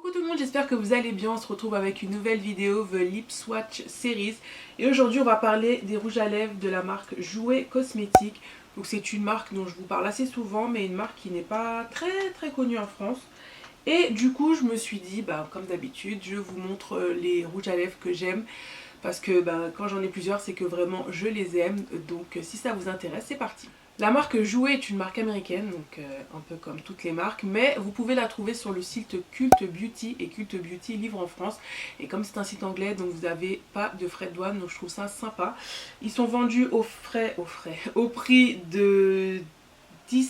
Coucou tout le monde, j'espère que vous allez bien. On se retrouve avec une nouvelle vidéo The Lip Swatch Series. Et aujourd'hui on va parler des rouges à lèvres de la marque Jouer Cosmétiques. Donc c'est une marque dont je vous parle assez souvent, mais une marque qui n'est pas très connue en France. Et du coup je me suis dit, comme d'habitude, je vous montre les rouges à lèvres que j'aime. Parce que quand j'en ai plusieurs, c'est que vraiment je les aime. Donc si ça vous intéresse, c'est parti. La marque Jouer est une marque américaine, donc un peu comme toutes les marques, mais vous pouvez la trouver sur le site Cult Beauty, et Cult Beauty livre en France. Et comme c'est un site anglais, donc vous n'avez pas de frais de douane, donc je trouve ça sympa. Ils sont vendus au prix de 15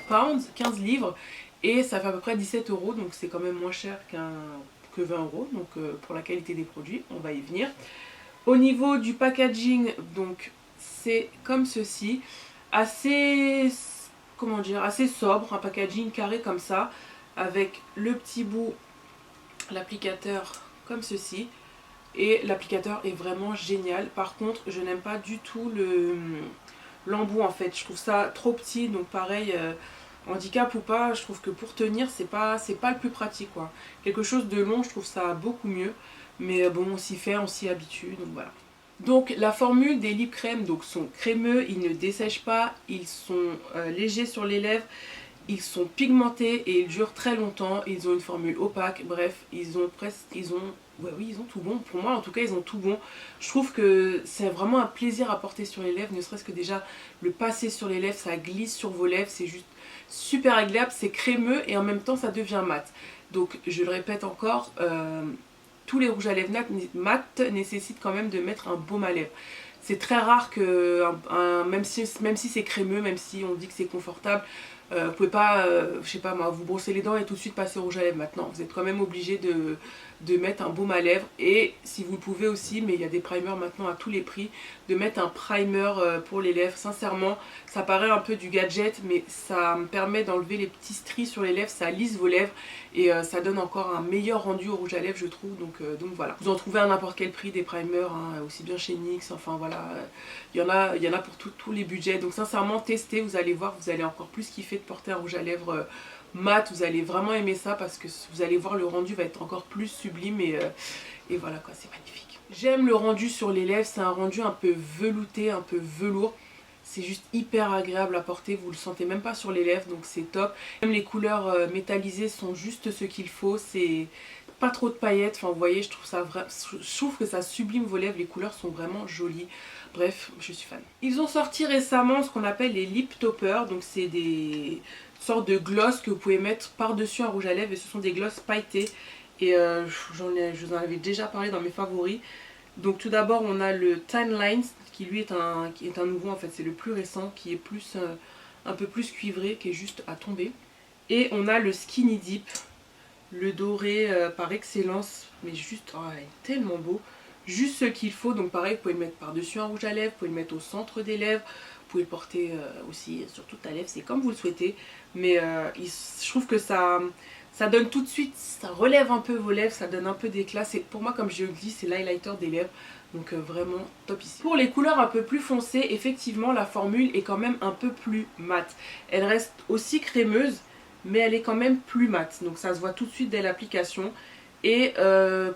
pounds, 15 livres, et ça fait à peu près 17 €, donc c'est quand même moins cher que 20 €, donc pour la qualité des produits, on va y venir. Au niveau du packaging, donc c'est comme ceci. Assez sobre, un packaging carré comme ça, avec le petit bout, l'applicateur comme ceci, et l'applicateur est vraiment génial. Par contre je n'aime pas du tout l'embout en fait, je trouve ça trop petit, donc pareil, handicap ou pas, je trouve que pour tenir c'est pas le plus pratique quoi. Quelque chose de long, je trouve ça beaucoup mieux, mais bon, on s'y fait, on s'y habitue, donc voilà. Donc la formule des lip crème sont crémeux, ils ne dessèchent pas, ils sont légers sur les lèvres, ils sont pigmentés et ils durent très longtemps. Ils ont une formule opaque, bref, ils ont tout bon. Pour moi en tout cas, ils ont tout bon. Je trouve que c'est vraiment un plaisir à porter sur les lèvres, ne serait-ce que déjà le passer sur les lèvres, ça glisse sur vos lèvres, c'est juste super agréable, c'est crémeux et en même temps ça devient mat. Donc je le répète encore, tous les rouges à lèvres mat nécessitent quand même de mettre un baume à lèvres. C'est très rare que, même si c'est crémeux, même si on dit que c'est confortable, vous pouvez pas, je sais pas moi, vous brosser les dents et tout de suite passer au rouge à lèvres maintenant. Vous êtes quand même obligé de mettre un baume à lèvres. Et si vous le pouvez aussi, mais il y a des primers maintenant à tous les prix, de mettre un primer pour les lèvres. Sincèrement, ça paraît un peu du gadget, mais ça me permet d'enlever les petits stries sur les lèvres, ça lisse vos lèvres et ça donne encore un meilleur rendu au rouge à lèvres, je trouve. Donc voilà. Vous en trouvez à n'importe quel prix des primers, aussi bien chez NYX, enfin voilà. Il y en a pour tous les budgets. Donc sincèrement, testez, vous allez voir, vous allez encore plus kiffer de porter un rouge à lèvres mat. Vous allez vraiment aimer ça parce que vous allez voir, le rendu va être encore plus sublime et voilà quoi, c'est magnifique. J'aime le rendu sur les lèvres, c'est un rendu un peu velouté, un peu velours. C'est juste hyper agréable à porter, vous le sentez même pas sur les lèvres, donc c'est top. Même les couleurs métallisées sont juste ce qu'il faut, c'est pas trop de paillettes, enfin vous voyez, je trouve que ça sublime vos lèvres, les couleurs sont vraiment jolies. Bref, je suis fan. Ils ont sorti récemment ce qu'on appelle les lip toppers, donc c'est des sortes de gloss que vous pouvez mettre par-dessus un rouge à lèvres, et ce sont des gloss pailletés. Et je vous en avais déjà parlé dans mes favoris. Donc tout d'abord on a le Tan Lines qui lui est un nouveau en fait, c'est le plus récent, qui est plus un peu plus cuivré, qui est juste à tomber. Et on a le Skinny Dip, le doré par excellence, mais juste il est tellement beau, juste ce qu'il faut. Donc pareil, vous pouvez le mettre par dessus un rouge à lèvres, vous pouvez le mettre au centre des lèvres, vous pouvez le porter aussi sur toute la lèvre, c'est comme vous le souhaitez. Mais je trouve que ça donne tout de suite, ça relève un peu vos lèvres, ça donne un peu d'éclat. Pour moi, comme je le dis, c'est l'highlighter des lèvres, donc vraiment top ici. Pour les couleurs un peu plus foncées, effectivement la formule est quand même un peu plus mate. Elle reste aussi crémeuse, mais elle est quand même plus mate, donc ça se voit tout de suite dès l'application. Et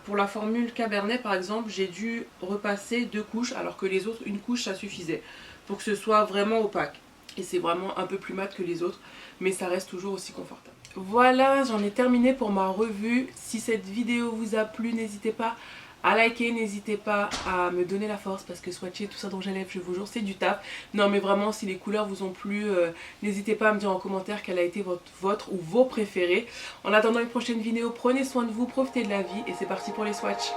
pour la formule Cabernet par exemple, j'ai dû repasser 2 couches, alors que les autres, une couche ça suffisait, pour que ce soit vraiment opaque. Et c'est vraiment un peu plus mat que les autres, mais ça reste toujours aussi confortable. Voilà, j'en ai terminé pour ma revue. Si cette vidéo vous a plu, n'hésitez pas à liker, n'hésitez pas à me donner la force, parce que swatcher tout ça dont j'élève, je vous jure, c'est du taf. Non mais vraiment, si les couleurs vous ont plu, n'hésitez pas à me dire en commentaire quel a été votre ou vos préférés. En attendant une prochaine vidéo, prenez soin de vous, profitez de la vie, et c'est parti pour les swatchs.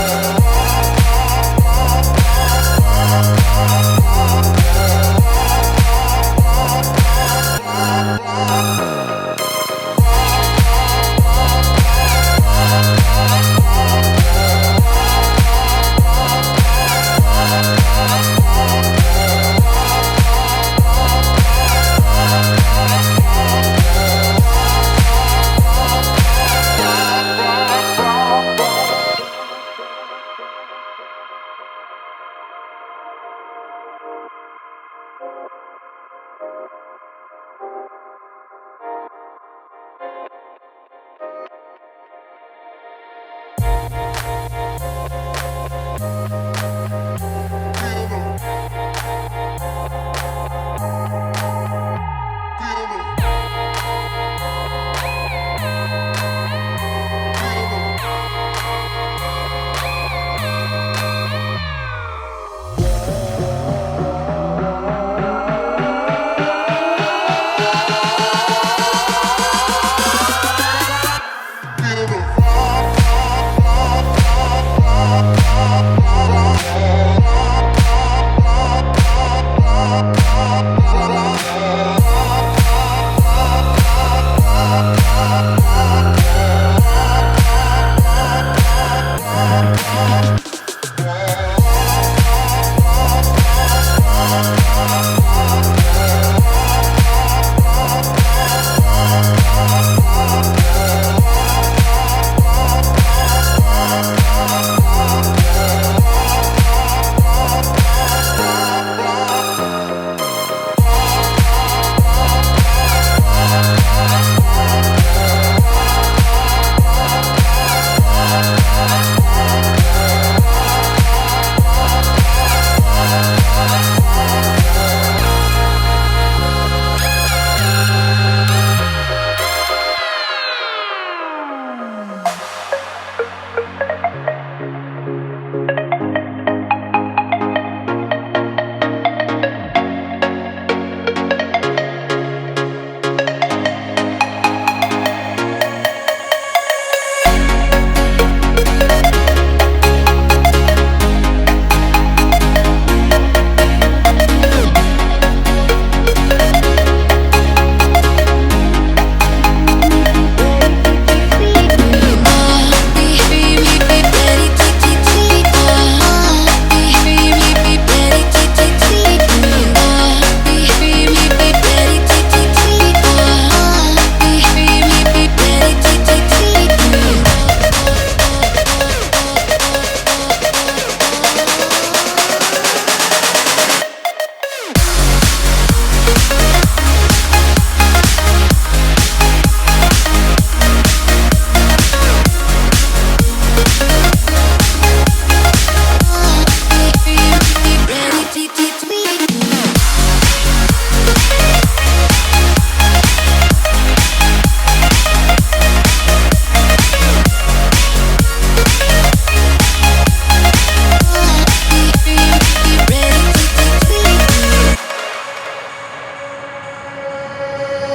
Yeah.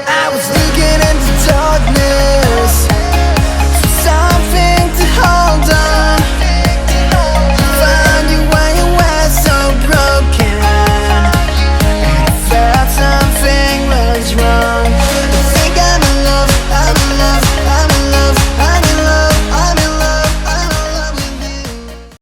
I was looking into darkness.